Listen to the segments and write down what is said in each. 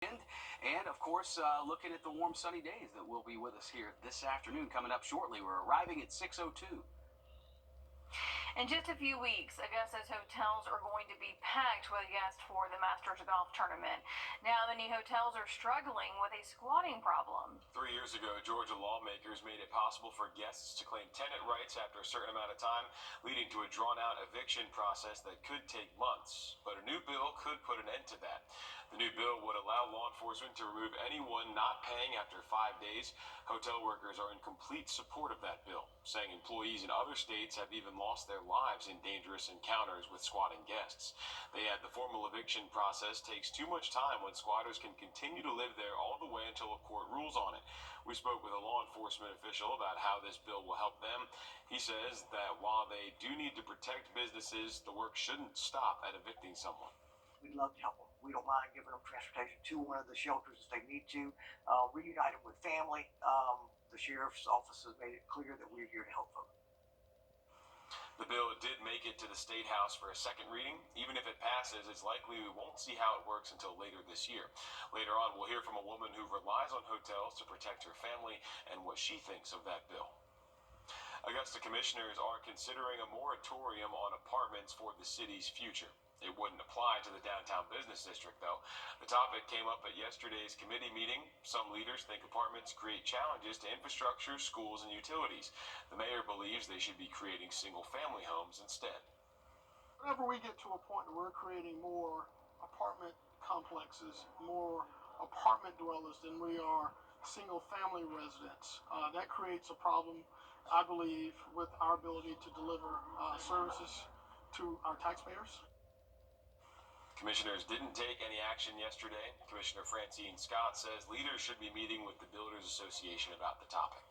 And of course, looking at the warm sunny days that will be with us here this afternoon. Coming up shortly, we're arriving at 6:02. In just a few weeks, Augusta's hotels are going to be packed with guests for the Masters Golf Tournament. Now, many hotels are struggling with a squatting problem. 3 years ago, Georgia lawmakers made it possible for guests to claim tenant rights after a certain amount of time, leading to a drawn-out eviction process that could take months. But a new bill could put an end to that. The new bill would allow law enforcement to remove anyone not paying after 5 days. Hotel workers are in complete support of that bill, saying employees in other states have even lost their lives in dangerous encounters with squatting guests. They add the formal eviction process takes too much time when squatters can continue to live there all the way until a court rules on it. We spoke with a law enforcement official about how this bill will help them. He says that while they do need to protect businesses, the work shouldn't stop at evicting someone. We'd love to help them. We don't mind giving them transportation to one of the shelters if they need to, reunite them with family. The sheriff's office has made it clear that we're here to help them. The bill did make it to the State House for a second reading. Even if it passes, it's likely we won't see how it works until later this year. Later on, we'll hear from a woman who relies on hotels to protect her family and what she thinks of that bill. Augusta commissioners are considering a moratorium on apartments for the city's future. It wouldn't apply to the downtown business district, though. The topic came up at yesterday's committee meeting. Some leaders think apartments create challenges to infrastructure, schools, and utilities. The mayor believes they should be creating single-family homes instead. Whenever we get to a point where we're creating more apartment complexes, more apartment dwellers than we are single-family residents, that creates a problem, I believe, with our ability to deliver services to our taxpayers. Commissioners didn't take any action yesterday. Commissioner Francine Scott says leaders should be meeting with the Builders Association about the topic.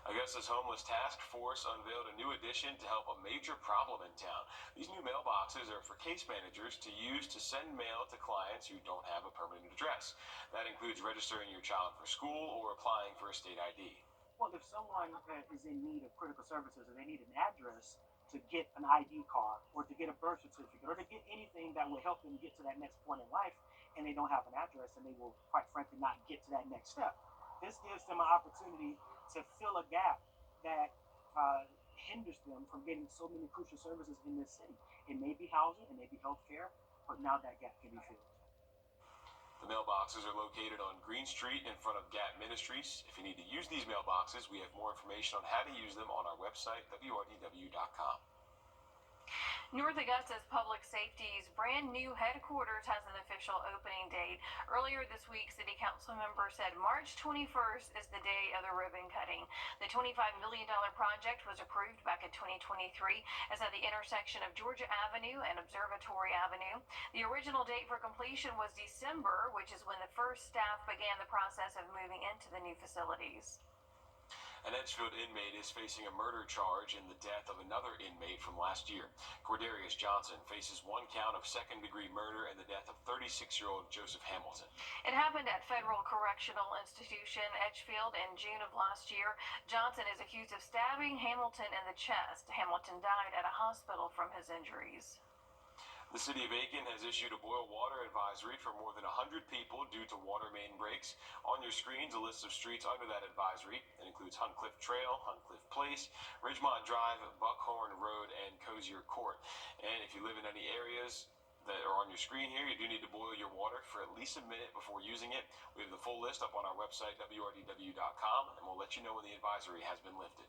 Augusta's Homeless Task Force unveiled a new addition to help a major problem in town. These new mailboxes are for case managers to use to send mail to clients who don't have a permanent address. That includes registering your child for school or applying for a state ID. Well, if someone is in need of critical services and they need an address to get an ID card or to get a birth certificate or to get anything that will help them get to that next point in life, and they don't have an address and they will, quite frankly, not get to that next step. This gives them an opportunity to fill a gap that hinders them from getting so many crucial services in this city. It may be housing, it may be healthcare, but now that gap can be filled. The mailboxes are located on Green Street in front of Gap Ministries. If you need to use these mailboxes, we have more information on how to use them on our website, wrdw.com. North Augusta's Public Safety's brand new headquarters has an official opening date. Earlier this week, City Council members said March 21st is the day of the ribbon cutting. The $25 million project was approved back in 2023 as at the intersection of Georgia Avenue and Observatory Avenue. The original date for completion was December, which is when the first staff began the process of moving into the new facilities. An Edgefield inmate is facing a murder charge in the death of another inmate from last year. Cordarius Johnson faces one count of second-degree murder in the death of 36-year-old Joseph Hamilton. It happened at Federal Correctional Institution, Edgefield, in June of last year. Johnson is accused of stabbing Hamilton in the chest. Hamilton died at a hospital from his injuries. The city of Aiken has issued a boil water advisory for more than 100 people due to water main breaks. On your screens, a list of streets under that advisory. It includes Huncliffe Trail, Huncliffe Place, Ridgemont Drive, Buckhorn Road, and Cozier Court. And if you live in any areas that are on your screen here, you do need to boil your water for at least a minute before using it. We have the full list up on our website, wrdw.com, and we'll let you know when the advisory has been lifted.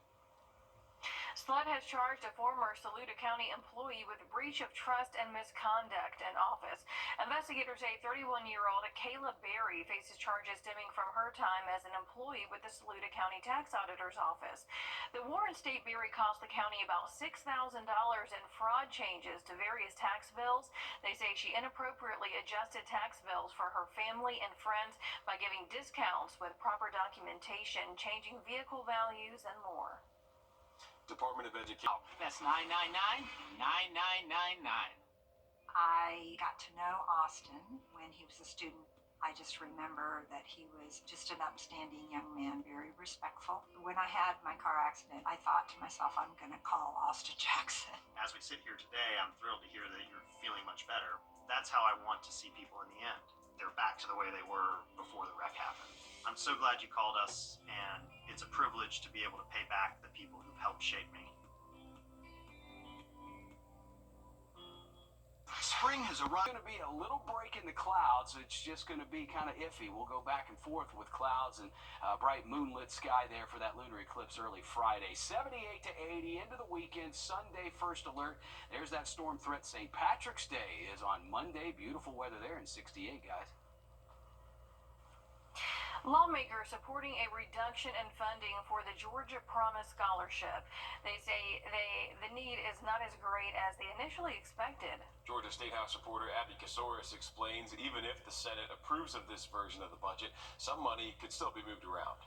SLED has charged a former Saluda County employee with breach of trust and misconduct in office. Investigators say 31-year-old Kayla Berry faces charges stemming from her time as an employee with the Saluda County Tax Auditor's Office. The Warren State Berry cost the county about $6,000 in fraud changes to various tax bills. They say she inappropriately adjusted tax bills for her family and friends by giving discounts with proper documentation, changing vehicle values, and more. Department of Education. That's 999-9999. I got to know Austin when he was a student. I just remember that he was just an upstanding young man, very respectful. When I had my car accident, I thought to myself, I'm going to call Austin Jackson. As we sit here today, I'm thrilled to hear that you're feeling much better. That's how I want to see people in the end. they're back to the way they were before the wreck happened. I'm so glad you called us, and it's a privilege to be able to pay back the people who've helped shape me. Spring has arrived. Going to be a little break in the clouds. It's just going to be kind of iffy. We'll go back and forth with clouds and bright moonlit sky there for that lunar eclipse early Friday. 78 to 80 into the weekend. Sunday first alert. There's that storm threat. St. Patrick's Day is on Monday. Beautiful weather there in 68, guys. Lawmakers supporting a reduction in funding for the Georgia Promise Scholarship. They say the need is not as great as they initially expected. Georgia State House reporter Abby Kasoris explains even if the Senate approves of this version of the budget, some money could still be moved around.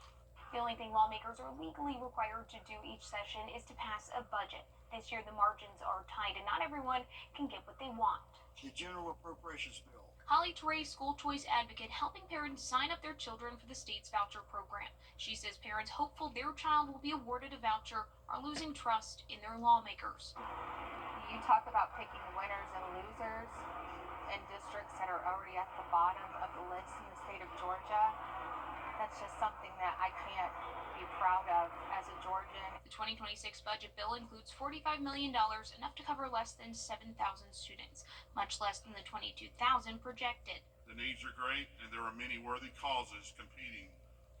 The only thing lawmakers are legally required to do each session is to pass a budget. This year the margins are tight and not everyone can get what they want. The General Appropriations Bill. Holly Torrey, school choice advocate, helping parents sign up their children for the state's voucher program. She says parents hopeful their child will be awarded a voucher are losing trust in their lawmakers. You talk about picking winners and losers in districts that are already at the bottom of the list in the state of Georgia. That's just something that I can't be proud of as a Georgian. The 2026 budget bill includes $45 million, enough to cover less than 7,000 students, much less than the 22,000 projected. The needs are great, and there are many worthy causes competing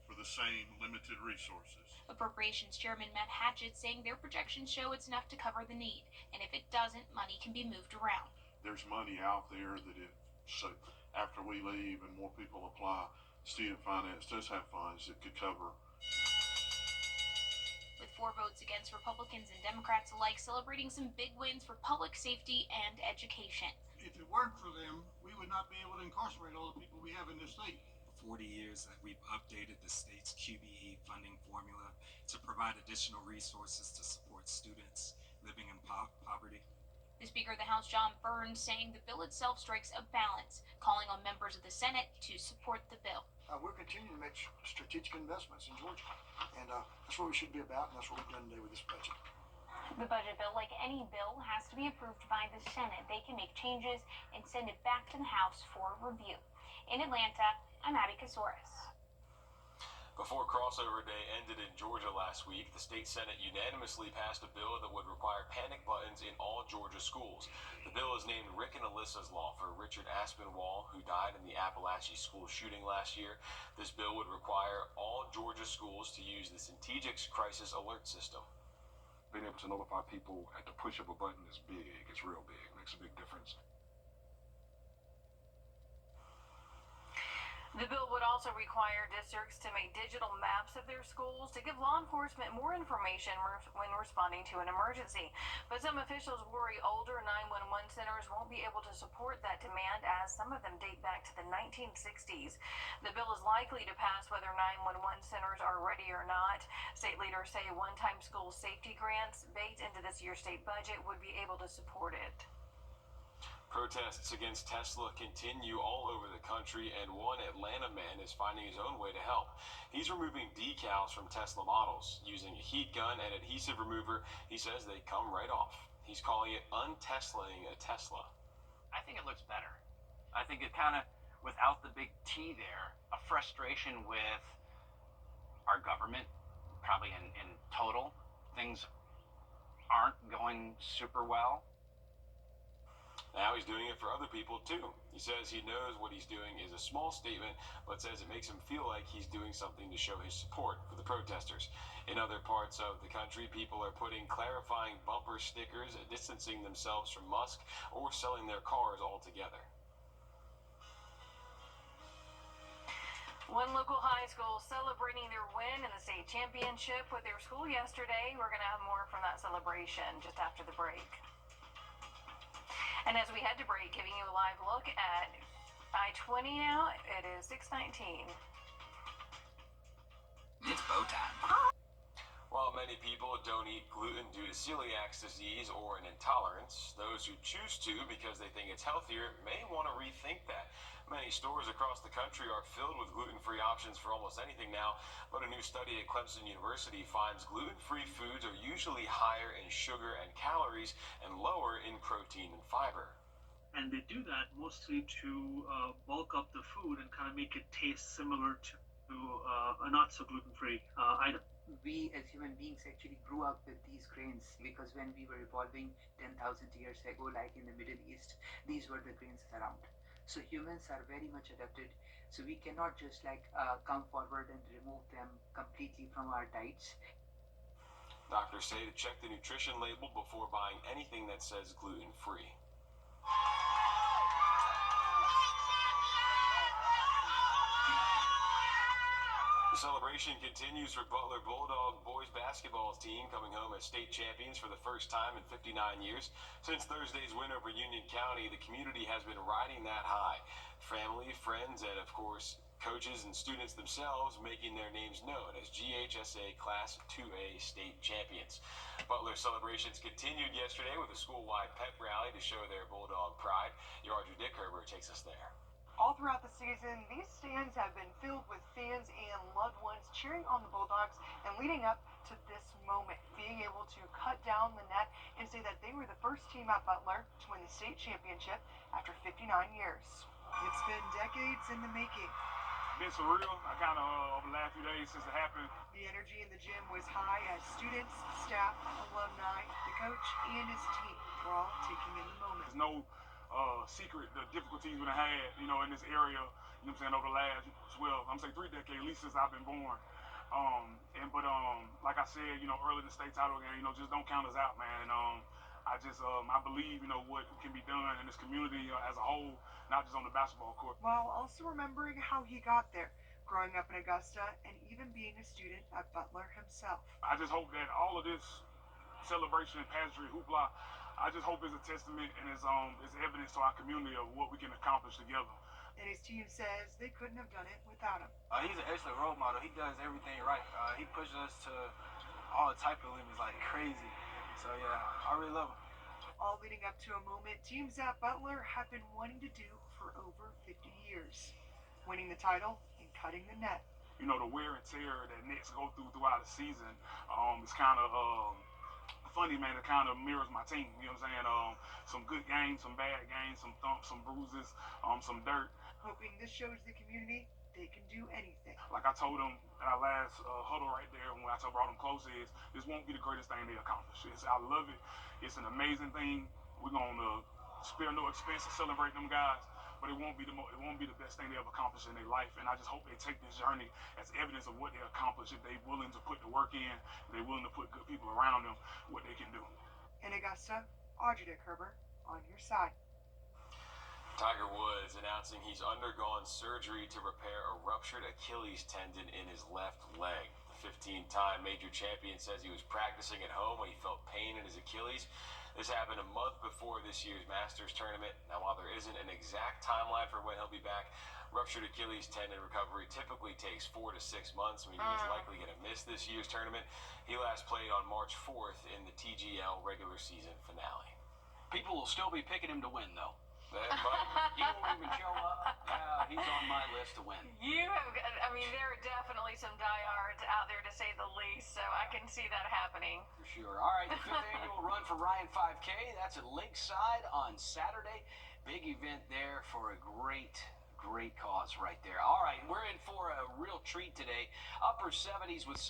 for the same limited resources. Appropriations Chairman Matt Hatchett saying their projections show it's enough to cover the need, and if it doesn't, money can be moved around. There's money out there that so after we leave and more people apply, student finance does have funds that could cover. With 4 votes against, Republicans and Democrats alike celebrating some big wins for public safety and education. If it weren't for them, we would not be able to incarcerate all the people we have in this state. For 40 years that we've updated the state's QBE funding formula to provide additional resources to support students living in poverty. The Speaker of the House, John Burns, saying the bill itself strikes a balance, calling on members of the Senate to support the bill. We're continuing to make strategic investments in Georgia, and that's what we should be about, and that's what we've done today with this budget. The budget bill, like any bill, has to be approved by the Senate. They can make changes and send it back to the House for review. In Atlanta, I'm Abby Kasoris. Before crossover day ended in Georgia last week, the state Senate unanimously passed a bill that would require panic buttons in all Georgia schools. The bill is named Rick and Alyssa's Law for Richard Aspinwall, who died in the Appalachia school shooting last year. This bill would require all Georgia schools to use the Centegix Crisis Alert System. Being able to notify people at the push of a button is big. It's real big. It makes a big difference. The bill would also require districts to make digital maps of their schools to give law enforcement more information when responding to an emergency. But some officials worry older 911 centers won't be able to support that demand, as some of them date back to the 1960s. The bill is likely to pass whether 911 centers are ready or not. State leaders say one-time school safety grants baked into this year's state budget would be able to support it. Protests against Tesla continue all over the country, and one Atlanta man is finding his own way to help. He's removing decals from Tesla models. Using a heat gun and adhesive remover, he says they come right off. He's calling it unteslaing a Tesla. I think it looks better. I think it kind of, without the big T there, a frustration with our government, probably in total. Things aren't going super well. Now he's doing it for other people too. He says he knows what he's doing is a small statement, but says it makes him feel like he's doing something to show his support for the protesters. In other parts of the country, people are putting clarifying bumper stickers, distancing themselves from Musk, or selling their cars altogether. One local high school celebrating their win in the state championship with their school yesterday. We're going to have more from that celebration just after the break. And as we head to break, giving you a live look at I-20 now. It is 6:19. It's bow time. While many people don't eat gluten due to celiac disease or an intolerance, those who choose to because they think it's healthier may want to rethink that. Many stores across the country are filled with gluten-free options for almost anything now, but a new study at Clemson University finds gluten-free foods are usually higher in sugar and calories and lower in protein and fiber. And they do that mostly to bulk up the food and kind of make it taste similar to a not so gluten-free item. We as human beings actually grew up with these grains because when we were evolving 10,000 years ago, like in the Middle East, these were the grains around. So humans are very much adapted. So we cannot just come forward and remove them completely from our diets. Doctors say to check the nutrition label before buying anything that says gluten-free. The celebration continues for Butler Bulldog boys basketball team, coming home as state champions for the first time in 59 years. Since Thursday's win over Union County, the community has been riding that high. Family, friends, and of course, coaches and students themselves making their names known as GHSA Class 2A state champions. Butler celebrations continued yesterday with a school-wide pep rally to show their Bulldog pride. Wrdw takes us there. All throughout the season, these stands have been filled with fans and loved ones cheering on the Bulldogs, and leading up to this moment, being able to cut down the net and say that they were the first team at Butler to win the state championship after 59 years. It's been decades in the making. Been surreal. I kind of over the last few days since it happened. The energy in the gym was high as students, staff, alumni, the coach, and his team were all taking in the moment. There's no secret the difficulties we had, in this area, over the last 3 decades, at least since I've been born. Like I said, early in the state title game, just don't count us out, man. And I believe, what can be done in this community as a whole, not just on the basketball court. While also remembering how he got there, growing up in Augusta and even being a student at Butler himself. I just hope that all of this celebration and pageantry, hoopla, I just hope it's a testament and it's evidence to our community of what we can accomplish together. And his team says they couldn't have done it without him. He's an excellent role model. He does everything right. He pushes us to all type of limits like crazy. So yeah, I really love him. All leading up to a moment teams at Butler have been wanting to do for over 50 years. Winning the title and cutting the net. The wear and tear that nets go throughout the season is kind of funny, man. It kind of mirrors my team. You know what I'm saying? Some good games, some bad games, some thumps, some bruises, some dirt. Hoping this shows the community they can do anything. Like I told them at our last huddle right there when I brought them close is, this won't be the greatest thing they accomplish. I love it. It's an amazing thing. We're gonna spare no expense to celebrate them guys. But it won't be the best thing they ever accomplished in their life. And I just hope they take this journey as evidence of what they accomplished. If they're willing to put the work in, if they're willing to put good people around them, what they can do. In Augusta, Wrdw on your side. Tiger Woods announcing he's undergone surgery to repair a ruptured Achilles tendon in his left leg. The 15-time major champion says he was practicing at home when he felt pain in his Achilles. This happened a month before this year's Masters tournament. Now, while there isn't an exact timeline for when he'll be back, ruptured Achilles tendon recovery typically takes 4 to 6 months, meaning he's likely going to miss this year's tournament. He last played on March 4th in the TGL regular season finale. People will still be picking him to win, though. He won't even show up. He's on my list to win. There are definitely some diehards out there, to say the least, so I can see that happening. For sure. All right, the 5th annual Run for Ryan 5K. That's at Lakeside on Saturday. Big event there for a great cause right there. All right, we're in for a real treat today. Upper 70s with